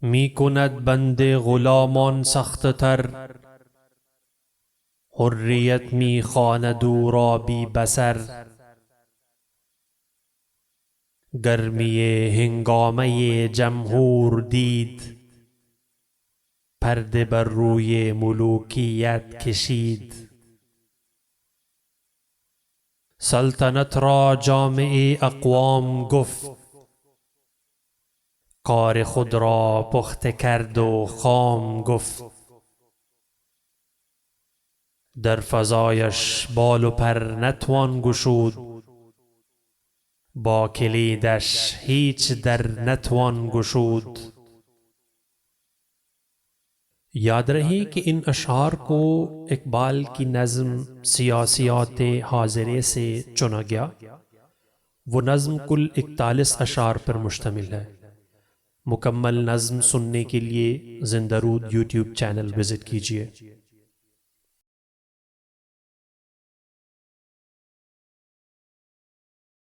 می کند بند غلامان سخت تر، حریت می خواند او را بی بصر. گرمی هنگامه جمهور دید، پرده بر روی ملوکیت کشید. سلطنت را جامع اقوام گفت، کار خود را پخته کرد و خام گفت. در فضایش بال و پر نتوان گشود، با کلیدش هیچ در نتوان گشود. یاد رہے کہ ان اشعار کو اقبال کی نظم سیاسیات حاضرے سے چنا گیا. وہ نظم کل 41 اشعار پر مشتمل ہے. مکمل نظم سننے کے لیے زندہ رود یوٹیوب چینل وزٹ کیجیے.